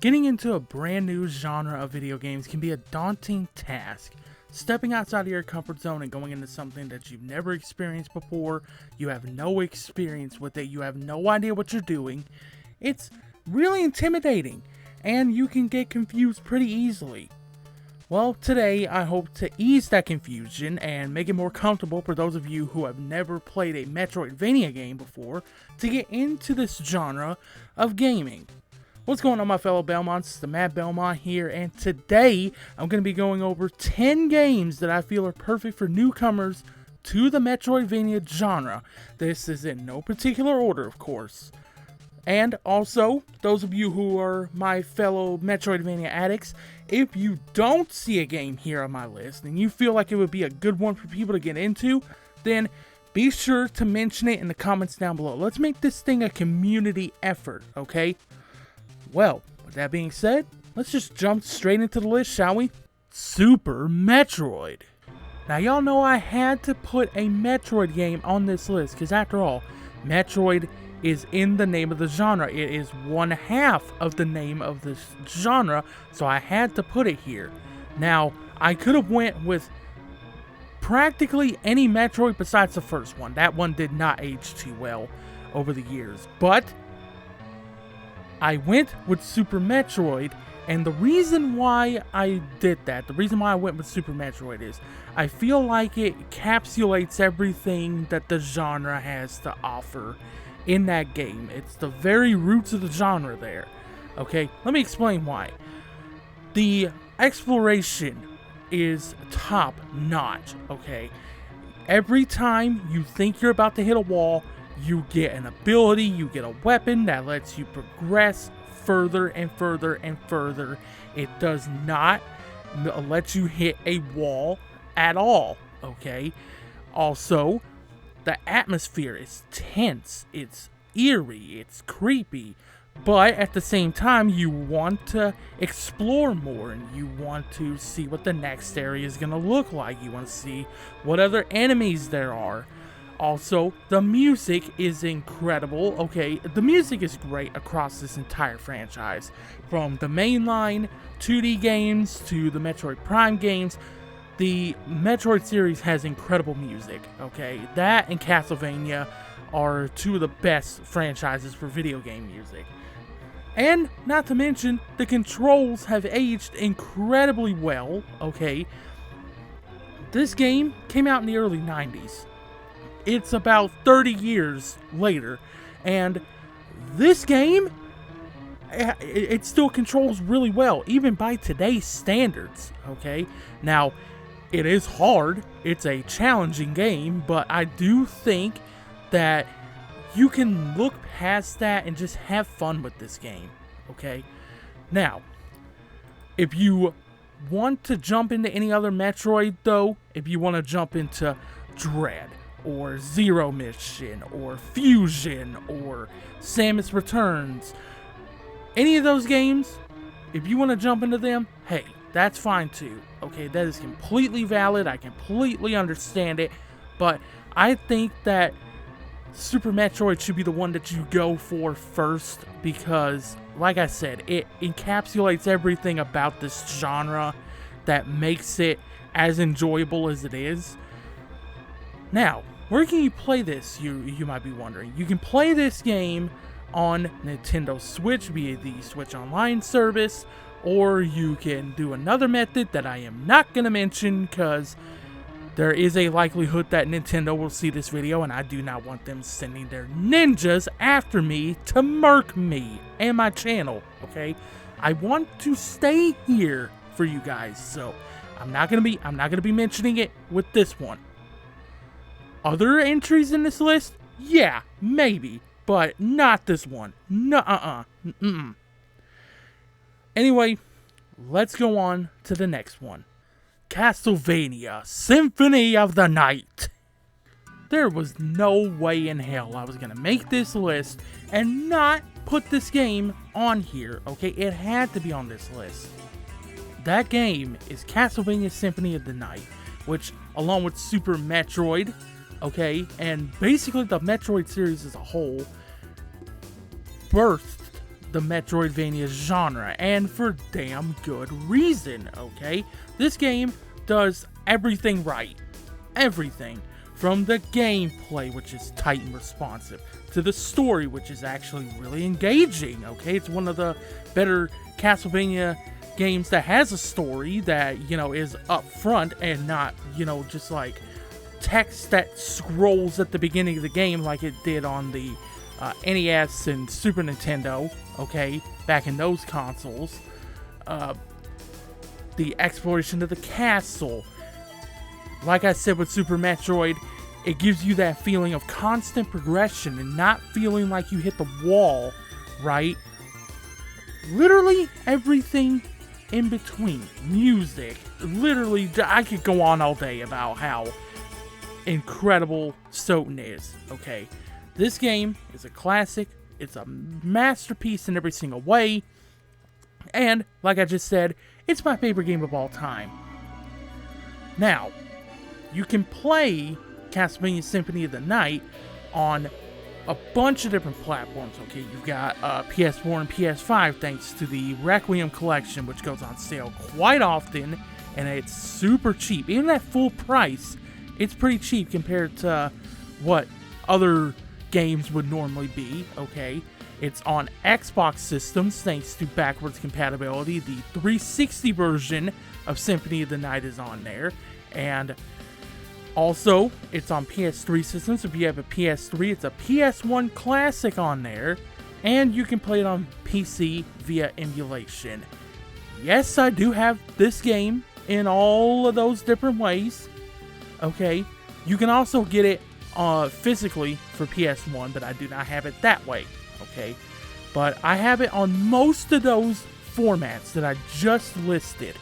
Getting into a brand new genre of video games can be a daunting task. Stepping outside of your comfort zone and going into something that you've never experienced before, you have no experience with it, you have no idea what you're doing, it's really intimidating, and you can get confused pretty easily. Well, today I hope to ease that confusion and make it more comfortable for those of you who have never played a Metroidvania game before to get into this genre of gaming. What's going on, my fellow Belmonts? It's the Mad Belmont here, and today I'm going to be going over 10 games that I feel are perfect for newcomers to the Metroidvania genre. This is in no particular order, of course. And also, those of you who are my fellow Metroidvania addicts, if you don't see a game here on my list and you feel like it would be a good one for people to get into, then be sure to mention it in the comments down below. Let's make this thing a community effort, okay? Well, with that being said, let's just jump straight into the list, shall we? Super Metroid. Now, y'all know I had to put a Metroid game on this list, because after all, Metroid is in the name of the genre. It is one half of the name of this genre, so I had to put it here. Now, I could have went with practically any Metroid besides the first one. That one did not age too well over the years, but I went with Super Metroid, and the reason why I did that, the reason why I went with Super Metroid is I feel like it encapsulates everything that the genre has to offer in that game. It's the very roots of the genre there. Okay, let me explain why. The exploration is top notch, okay? Every time you think you're about to hit a wall, you get an ability, you get a weapon that lets you progress further and further and further. It does not let you hit a wall at all, okay? Also, the atmosphere is tense, it's eerie, it's creepy, but at the same time, you want to explore more and you want to see what the next area is going to look like. You want to see what other enemies there are. Also, the music is incredible, okay? The music is great across this entire franchise. From the mainline 2D games to the Metroid Prime games, the Metroid series has incredible music, okay? That and Castlevania are two of the best franchises for video game music. And, not to mention, the controls have aged incredibly well, okay? This game came out in the early 90s. It's about 30 years later, and this game, it still controls really well, even by today's standards, okay? Now, it is hard, it's a challenging game, but I do think that you can look past that and just have fun with this game, okay? Now, if you want to jump into any other Metroid, though, if you want to jump into Dread, or Zero Mission, or Fusion, or Samus Returns, any of those games, if you want to jump into them, hey, that's fine too, okay? That is completely valid, I completely understand it, but I think that Super Metroid should be the one that you go for first, because, like I said, it encapsulates everything about this genre that makes it as enjoyable as it is. Now, where can you play this, you might be wondering? You can play this game on Nintendo Switch via the Switch Online service, or you can do another method that I am not going to mention because there is a likelihood that Nintendo will see this video and I do not want them sending their ninjas after me to murk me and my channel, okay? I want to stay here for you guys, so I'm not going to be mentioning it with this one. Other entries in this list? Yeah, maybe, but not this one. Nuh-uh. Anyway, let's go on to the next one. Castlevania Symphony of the Night. There was no way in hell I was going to make this list and not put this game on here, okay? It had to be on this list. That game is Castlevania Symphony of the Night, which, along with Super Metroid, okay, and basically the Metroid series as a whole, birthed the Metroidvania genre, and for damn good reason, okay? This game does everything right. Everything. From the gameplay, which is tight and responsive, to the story, which is actually really engaging, okay? It's one of the better Castlevania games that has a story that, you know, is up front and not, you know, just like text that scrolls at the beginning of the game like it did on the NES and Super Nintendo, okay, back in those consoles. The exploration of the castle. Like I said with Super Metroid, it gives you that feeling of constant progression and not feeling like you hit the wall, right? Literally everything in between. Music. Literally, I could go on all day about how incredible Soten is, okay? This game is a classic. It's a masterpiece in every single way. And, like I just said, it's my favorite game of all time. Now, you can play Castlevania Symphony of the Night on a bunch of different platforms, okay? You've got PS4 and PS5 thanks to the Requiem Collection, which goes on sale quite often, and it's super cheap. Even at full price, it's pretty cheap compared to what other games would normally be, okay? It's on Xbox systems thanks to backwards compatibility. The 360 version of Symphony of the Night is on there, and also, it's on PS3 systems. If you have a PS3, it's a PS1 Classic on there. And you can play it on PC via emulation. Yes, I do have this game in all of those different ways. Okay. You can also get it physically for PS1, but I do not have it that way. Okay. But I have it on most of those formats that I just listed.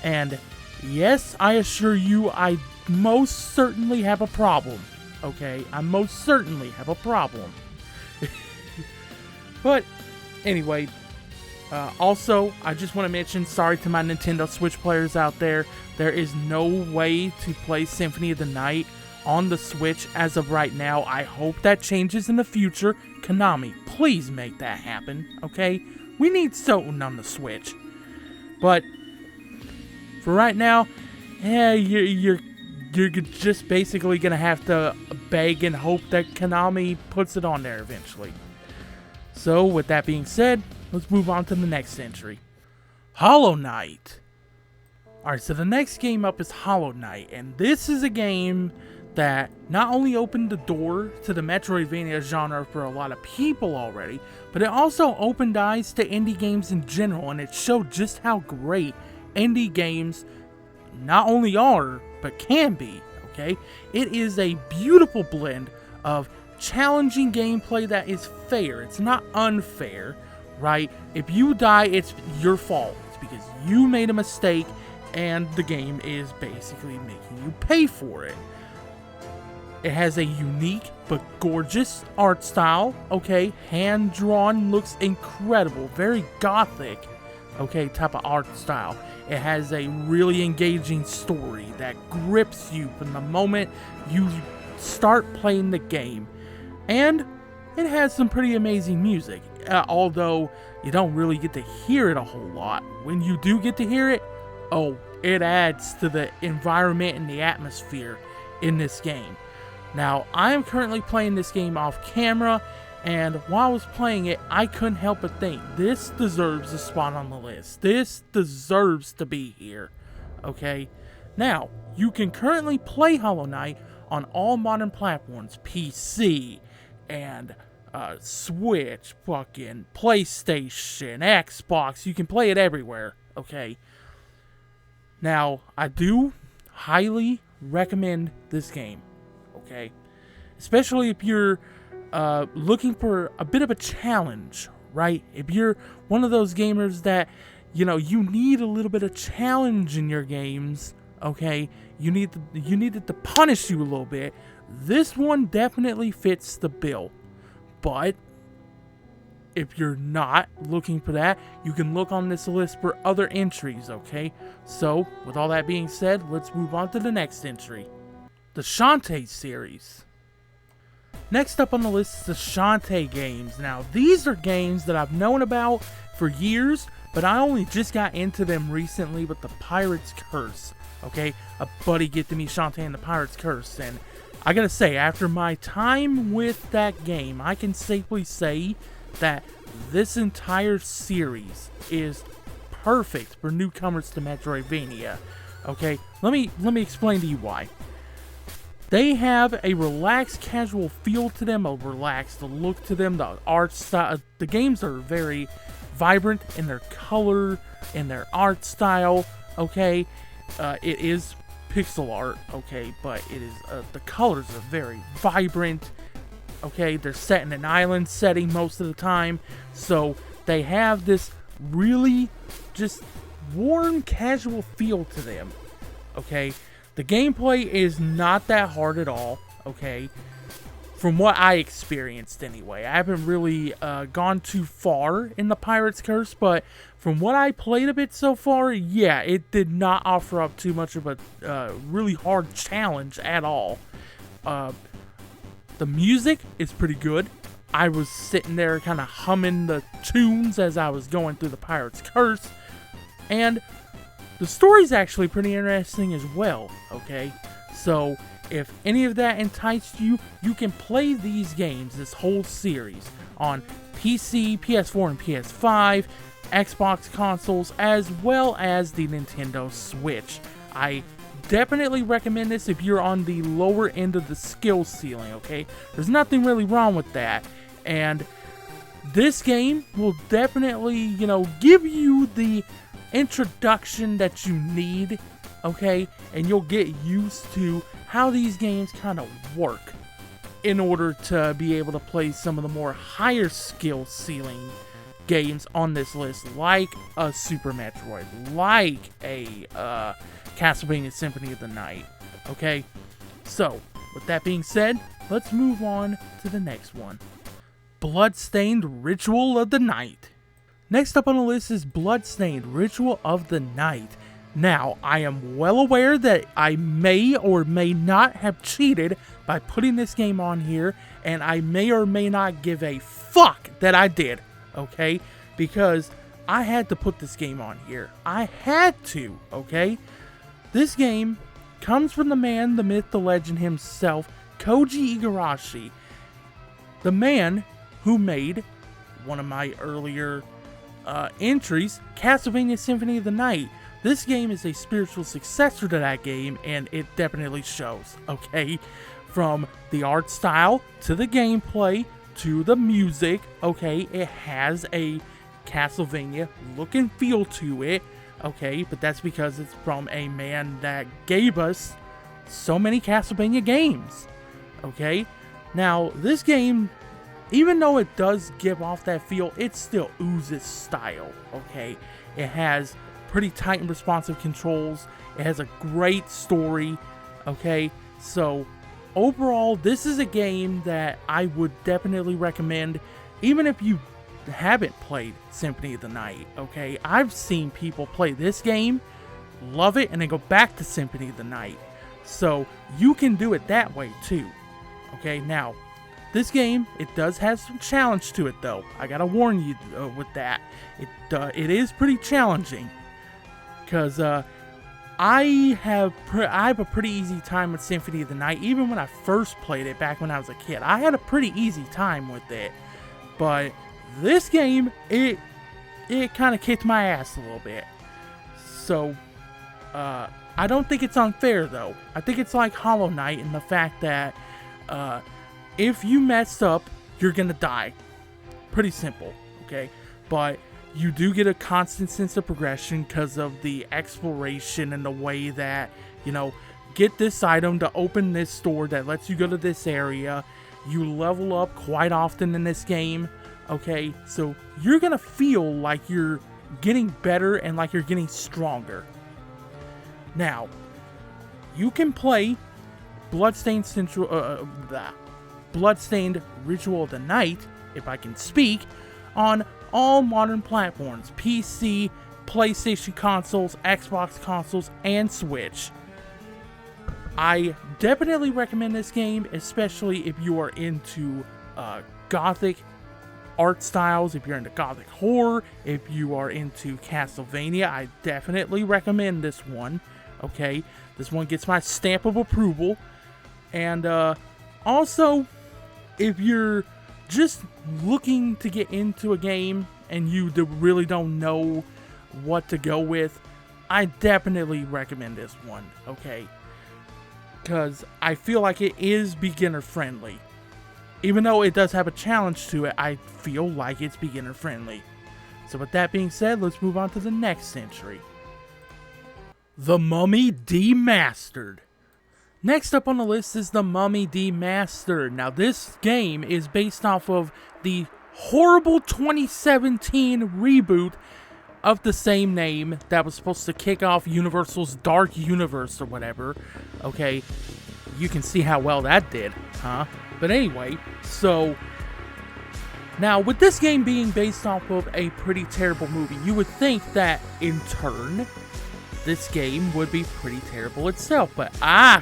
And yes, I assure you, I most certainly have a problem, okay? I most certainly have a problem. But, anyway, also, I just want to mention, sorry to my Nintendo Switch players out there, there is no way to play Symphony of the Night on the Switch as of right now. I hope that changes in the future. Konami, please make that happen, okay? We need Soten on the Switch. But, for right now, you're just basically going to have to beg and hope that Konami puts it on there eventually. So, with that being said, let's move on to the next entry. Hollow Knight. Alright, so the next game up is Hollow Knight, and this is a game that not only opened the door to the Metroidvania genre for a lot of people already, but it also opened eyes to indie games in general, and it showed just how great indie games not only are, but can be, okay? It is a beautiful blend of challenging gameplay that is fair. It's not unfair, right? If you die, it's your fault. It's because you made a mistake, and the game is basically making you pay for it. It has a unique but gorgeous art style, okay? Hand-drawn, looks incredible, very gothic, okay, type of art style. It has a really engaging story that grips you from the moment you start playing the game. And it has some pretty amazing music, although you don't really get to hear it a whole lot. When you do get to hear it, oh, it adds to the environment and the atmosphere in this game. Now, I am currently playing this game off camera, and while I was playing it, I couldn't help but think, this deserves a spot on the list. This deserves to be here, okay? Now, you can currently play Hollow Knight on all modern platforms, PC, and Switch, fucking PlayStation, Xbox. You can play it everywhere, okay? Now, I do highly recommend this game, okay? Especially if you're looking for a bit of a challenge, right? If you're one of those gamers that, you know, you need a little bit of challenge in your games, okay? You need it to punish you a little bit. This one definitely fits the bill. But if you're not looking for that, you can look on this list for other entries, okay? So, with all that being said, let's move on to the next entry. The Shantae Series. Next up on the list is the Shantae games. Now, these are games that I've known about for years, but I only just got into them recently with the Pirate's Curse. Okay, a buddy gifted me Shantae and the Pirate's Curse, and I gotta say, after my time with that game, I can safely say that this entire series is perfect for newcomers to Metroidvania. Okay, let me explain to you why. They have a relaxed, casual feel to them, a relaxed look to them. The art style, the games are very vibrant in their color, in their art style. Okay, it is pixel art. Okay, but it is the colors are very vibrant. Okay, they're set in an island setting most of the time, so they have this really just warm, casual feel to them. Okay, the gameplay is not that hard at all. Okay, from what I experienced anyway. I haven't really gone too far in the Pirate's Curse, but from what I played a bit so far, yeah, it did not offer up too much of a really hard challenge at all. The music is pretty good. I was sitting there kind of humming the tunes as I was going through the Pirate's Curse, and the story's actually pretty interesting as well, okay? So, if any of that enticed you, you can play these games, this whole series, on PC, PS4, and PS5, Xbox consoles, as well as the Nintendo Switch. I definitely recommend this if you're on the lower end of the skill ceiling, okay? There's nothing really wrong with that. And this game will definitely, give you the introduction that you need, okay? And you'll get used to how these games kind of work in order to be able to play some of the more higher skill ceiling games on this list, like a Super Metroid, like a Castlevania Symphony of the Night, okay? So, with that being said, let's move on to the next one. Bloodstained Ritual of the Night. Next up on the list is Bloodstained Ritual of the Night. Now, I am well aware that I may or may not have cheated by putting this game on here, and I may or may not give a fuck that I did, okay? Because I had to put this game on here. I had to, okay? This game comes from the man, the myth, the legend himself, Koji Igarashi. The man who made one of my earlier entries, Castlevania Symphony of the Night. This game is a spiritual successor to that game, and it definitely shows, okay? From the art style, to the gameplay, to the music, okay? It has a Castlevania look and feel to it, okay? But that's because it's from a man that gave us so many Castlevania games, okay? Now, this game, even though it does give off that feel, it still oozes style, okay? It has pretty tight and responsive controls. It has a great story, okay? So, overall, this is a game that I would definitely recommend, even if you haven't played Symphony of the Night, okay? I've seen people play this game, love it, and then go back to Symphony of the Night. So, you can do it that way, too, okay? Now, this game, it does have some challenge to it, though. I gotta warn you with that. It is pretty challenging, because I have a pretty easy time with Symphony of the Night. Even when I first played it back when I was a kid, I had a pretty easy time with it. But this game, it kind of kicked my ass a little bit. So, I don't think it's unfair, though. I think it's like Hollow Knight in the fact that if you mess up, you're gonna die. Pretty simple, okay? But you do get a constant sense of progression because of the exploration and the way that, get this item to open this door that lets you go to this area. You level up quite often in this game, okay? So you're gonna feel like you're getting better and like you're getting stronger. Now, you can play Bloodstained Ritual of the Night, if I can speak, on all modern platforms, PC, PlayStation consoles, Xbox consoles, and Switch. I definitely recommend this game, especially if you are into gothic art styles, if you're into gothic horror, if you are into Castlevania. I definitely recommend this one. Okay, this one gets my stamp of approval. And also, if you're just looking to get into a game and you really don't know what to go with, I definitely recommend this one, okay? Because I feel like it is beginner friendly. Even though it does have a challenge to it, I feel like it's beginner friendly. So with that being said, let's move on to the next entry. The Mummy Demastered. Next up on the list is The Mummy Demastered. Now this game is based off of the horrible 2017 reboot of the same name that was supposed to kick off Universal's Dark Universe or whatever. Okay, you can see how well that did, huh? But anyway, so now with this game being based off of a pretty terrible movie, you would think that in turn this game would be pretty terrible itself, but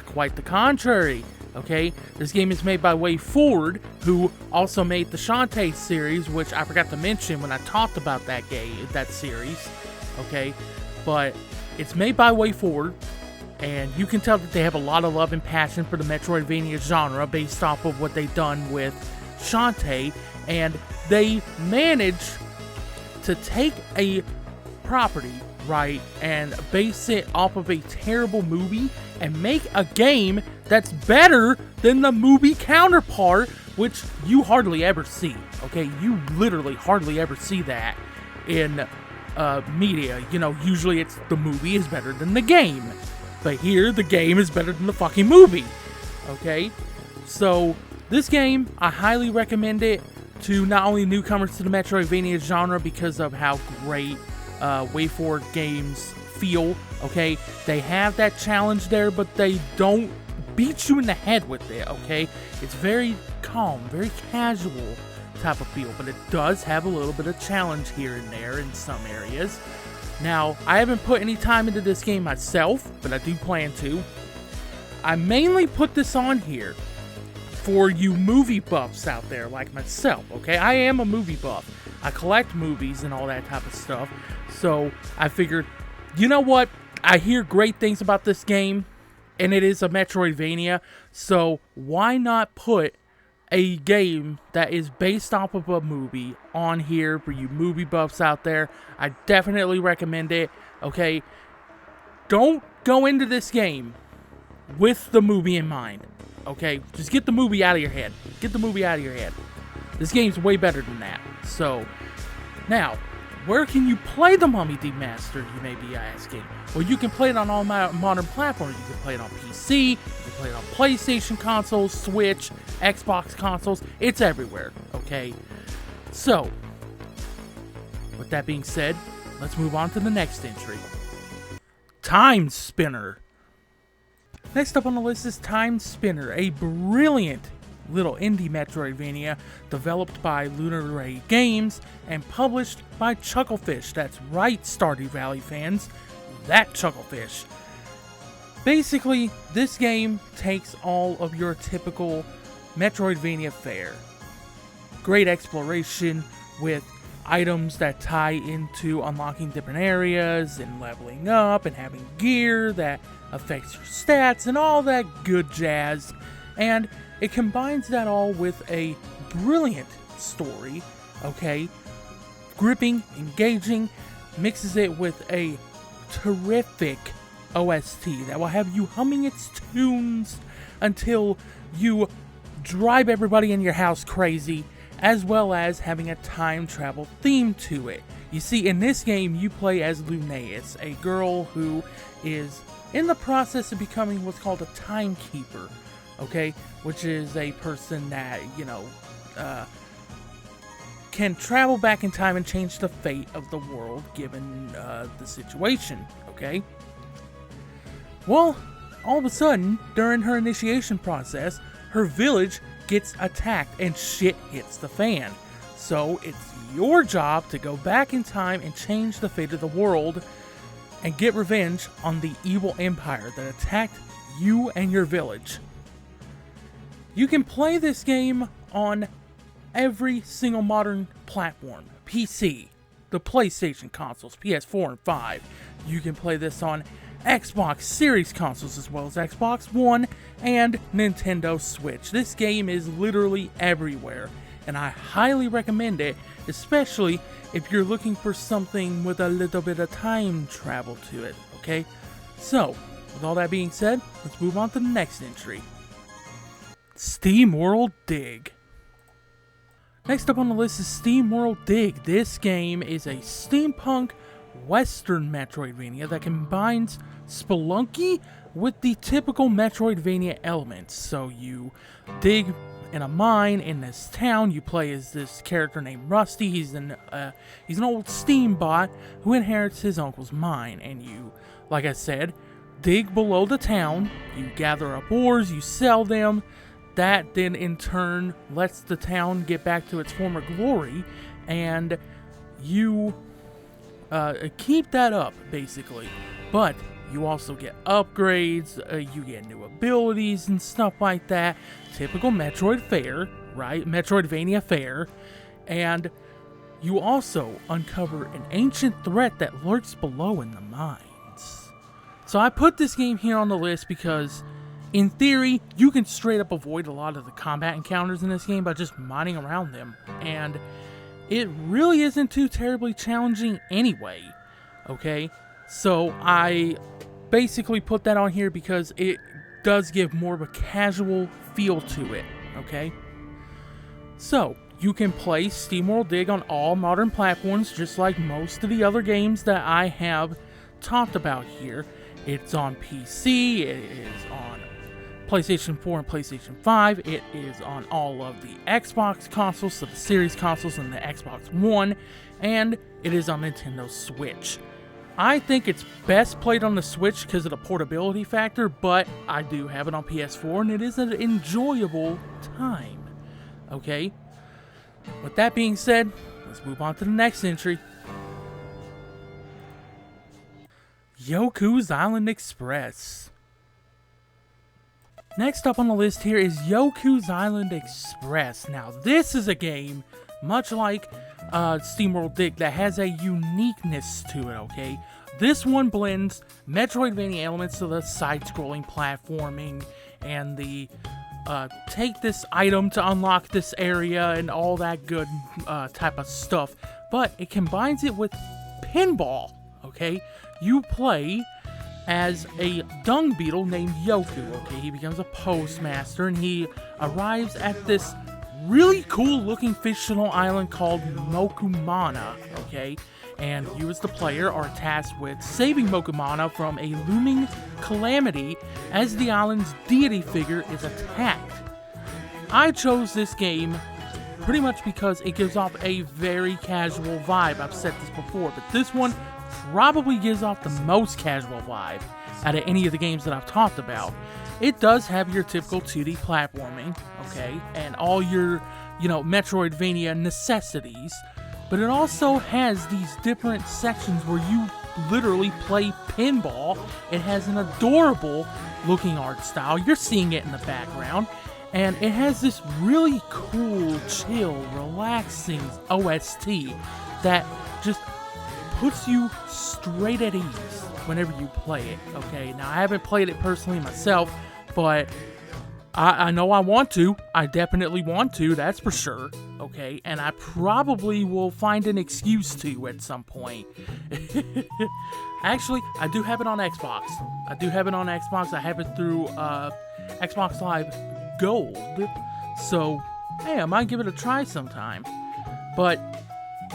quite the contrary. Okay, this game is made by WayForward, who also made the Shantae series, which I forgot to mention when I talked about that series. Okay, but it's made by WayForward, and you can tell that they have a lot of love and passion for the Metroidvania genre based off of what they've done with Shantae, and they managed to take a property, right, and base it off of a terrible movie and make a game that's better than the movie counterpart, which you hardly ever see. Okay, you literally hardly ever see that in media. You know, usually it's the movie is better than the game, but here the game is better than the fucking movie. Okay, so this game, I highly recommend it to not only newcomers to the Metroidvania genre because of how great WayForward games feel. Okay, they have that challenge there, but they don't beat you in the head with it. Okay, it's very calm, very casual type of feel, but it does have a little bit of challenge here and there in some areas. Now, I haven't put any time into this game myself, but I do plan to. I mainly put this on here for you movie buffs out there like myself. Okay, I am a movie buff. I collect movies and all that type of stuff. So I figured, you know what? I hear great things about this game, and it is a Metroidvania. So why not put a game that is based off of a movie on here for you movie buffs out there? I definitely recommend it. Okay, don't go into this game with the movie in mind. Okay, just get the movie out of your head. Get the movie out of your head. This game's way better than that. So, now, where can you play The Mummy Demastered, you may be asking? Well, you can play it on all modern platforms. You can play it on PC, you can play it on PlayStation consoles, Switch, Xbox consoles. It's everywhere, okay? So, with that being said, let's move on to the next entry. Time Spinner. Next up on the list is Time Spinner, a brilliant little indie Metroidvania developed by Lunar Ray Games and published by Chucklefish. That's right, Stardew Valley fans, that Chucklefish. Basically, this game takes all of your typical Metroidvania fare. Great exploration with items that tie into unlocking different areas and leveling up and having gear that affects your stats and all that good jazz. And it combines that all with a brilliant story, okay? Gripping, engaging, mixes it with a terrific OST that will have you humming its tunes until you drive everybody in your house crazy, as well as having a time travel theme to it. You see, in this game, you play as Lunaeus, a girl who is in the process of becoming what's called a timekeeper, okay? Which is a person that, can travel back in time and change the fate of the world given the situation, okay? Well, all of a sudden, during her initiation process, her village gets attacked and shit hits the fan. So it's your job to go back in time and change the fate of the world and get revenge on the evil empire that attacked you and your village. You can play this game on every single modern platform. PC, the PlayStation consoles, PS4 and 5. You can play this on Xbox Series consoles as well as Xbox One and Nintendo Switch. This game is literally everywhere, and I highly recommend it, especially if you're looking for something with a little bit of time travel to it, okay? So, with all that being said, let's move on to the next entry. Steamworld Dig. Next up on the list is Steamworld Dig. This game is a steampunk western Metroidvania that combines Spelunky with the typical Metroidvania elements. So you dig in a mine in this town. You play as this character named Rusty. He's an old steam bot who inherits his uncle's mine, and you, like I said, dig below the town. You gather up ores, you sell them. That then in turn lets the town get back to its former glory, and you keep that up basically. But you also get upgrades, you get new abilities and stuff like that. Typical Metroid fare, right? Metroidvania fare. And you also uncover an ancient threat that lurks below in the mines. So I put this game here on the list because in theory, you can straight up avoid a lot of the combat encounters in this game by just mining around them. And it really isn't too terribly challenging anyway, okay? So I basically put that on here because it does give more of a casual feel to it, okay? So, you can play Steamworld Dig on all modern platforms, just like most of the other games that I have talked about here. It's on PC, it is on PlayStation 4 and PlayStation 5. It is on all of the Xbox consoles, so the Series consoles and the Xbox One, and it is on Nintendo Switch. I think it's best played on the Switch because of the portability factor, but I do have it on PS4 and it is an enjoyable time. Okay? With that being said, let's move on to the next entry. Yoku's Island Express. Next up on the list here is Yoku's Island Express. Now, this is a game, much like Steamworld Dig, that has a uniqueness to it, okay? This one blends Metroidvania elements to the side-scrolling platforming and the take this item to unlock this area and all that good type of stuff. But it combines it with pinball, okay? You play as a dung beetle named Yoku, okay? He becomes a postmaster and he arrives at this really cool looking fictional island called Mokumana, okay? And you as the player are tasked with saving Mokumana from a looming calamity as the island's deity figure is attacked. I chose this game pretty much because it gives off a very casual vibe. I've said this before, but this one probably gives off the most casual vibe out of any of the games that I've talked about. It does have your typical 2D platforming, okay, and all your, Metroidvania necessities, but it also has these different sections where you literally play pinball. It has an adorable looking art style. You're seeing it in the background, and it has this really cool, chill, relaxing OST that just puts you straight at ease whenever you play it, okay? Now, I haven't played it personally myself, but I know I want to. I definitely want to, that's for sure, okay? And I probably will find an excuse to at some point. Actually, I do have it on Xbox. I have it through Xbox Live Gold. So, hey, I might give it a try sometime. But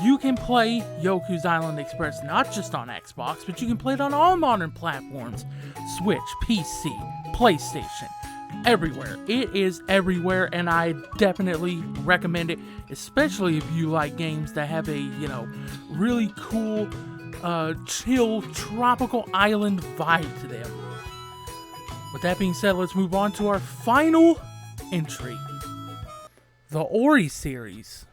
you can play Yoku's Island Express not just on Xbox, but you can play it on all modern platforms. Switch, PC, PlayStation, everywhere. It is everywhere, and I definitely recommend it, especially if you like games that have a, really cool, chill, tropical island vibe to them. With that being said, let's move on to our final entry. The Ori Series.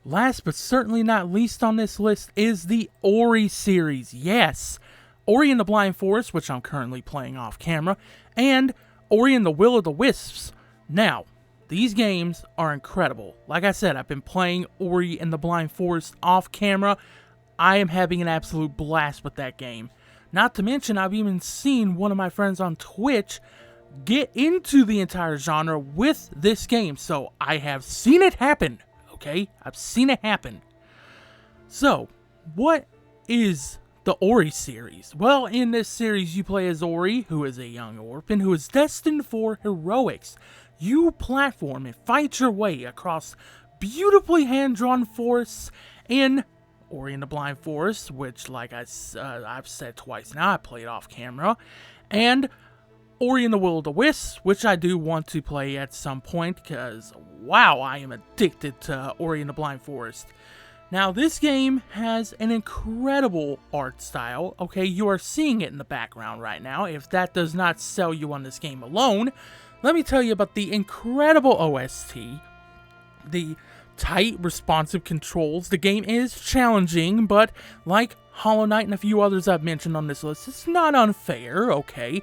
Last but certainly not least on this list is the Ori Series. Yes, Ori and the Blind Forest, which I'm currently playing off camera, and Ori and the Will of the Wisps, Now, these games are incredible. Like I said, I've been playing Ori and the Blind Forest off camera. I am having an absolute blast with that game. Not to mention, I've even seen one of my friends on Twitch get into the entire genre with this game. So, I have seen it happen, okay? I've seen it happen. So, what is the Ori series? Well, in this series, you play as Ori, who is a young orphan who is destined for heroics. You platform and fight your way across beautifully hand-drawn forests in Ori and the Blind Forest, which, like I've said twice now, I played off camera, and Ori and the Will of the Wisps, which I do want to play at some point, because, wow, I am addicted to Ori and the Blind Forest. Now, this game has an incredible art style. Okay, you are seeing it in the background right now. If that does not sell you on this game alone, let me tell you about the incredible OST, the tight, responsive controls. The game is challenging, but like Hollow Knight and a few others I've mentioned on this list, it's not unfair, okay?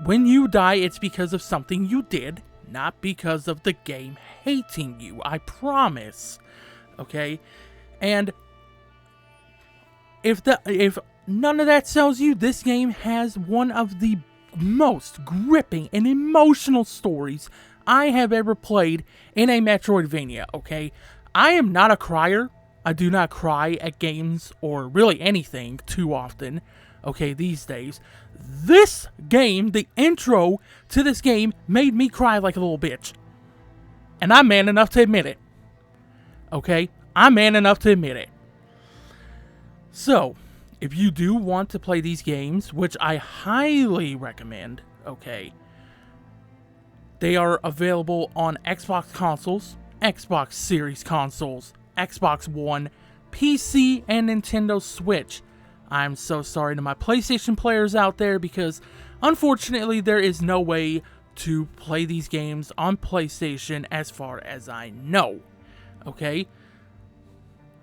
When you die, it's because of something you did, not because of the game hating you, I promise, okay? And if none of that sells you, this game has one of the most gripping and emotional stories I have ever played in a Metroidvania, okay? I am not a crier. I do not cry at games or really anything too often, okay, these days. This game, the intro to this game, made me cry like a little bitch. And I'm man enough to admit it, okay? I'm man enough to admit it. So, if you do want to play these games, which I highly recommend, okay, they are available on Xbox consoles, Xbox Series consoles, Xbox One, PC, and Nintendo Switch. I'm so sorry to my PlayStation players out there because, unfortunately, there is no way to play these games on PlayStation as far as I know, okay?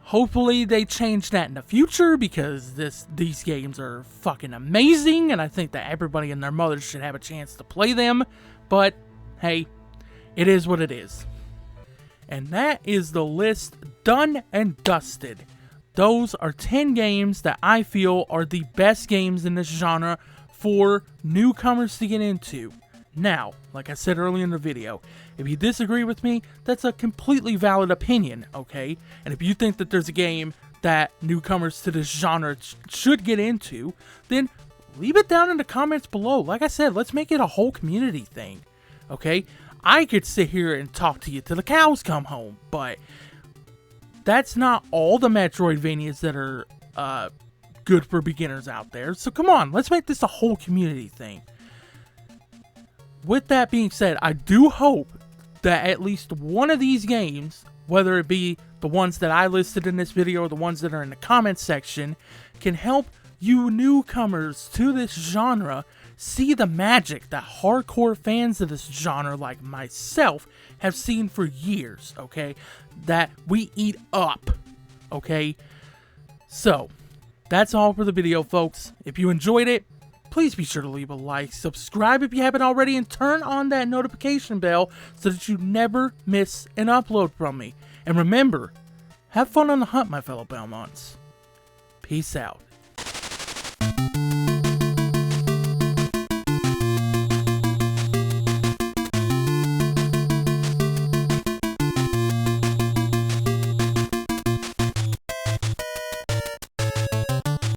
Hopefully they change that in the future because these games are fucking amazing and I think that everybody and their mother should have a chance to play them. But, hey, it is what it is. And that is the list done and dusted. Those are 10 games that I feel are the best games in this genre for newcomers to get into. Now, like I said earlier in the video, if you disagree with me, that's a completely valid opinion, okay? And if you think that there's a game that newcomers to this genre should get into, then leave it down in the comments below. Like I said, let's make it a whole community thing, okay? I could sit here and talk to you till the cows come home, but that's not all the Metroidvanias that are good for beginners out there. So come on, let's make this a whole community thing. With that being said, I do hope that at least one of these games, whether it be the ones that I listed in this video or the ones that are in the comments section, can help you newcomers to this genre see the magic that hardcore fans of this genre like myself have seen for years, okay? That we eat up, okay? So, that's all for the video, folks. If you enjoyed it, please be sure to leave a like, subscribe if you haven't already, and turn on that notification bell so that you never miss an upload from me. And remember, have fun on the hunt, my fellow Belmonts. Peace out.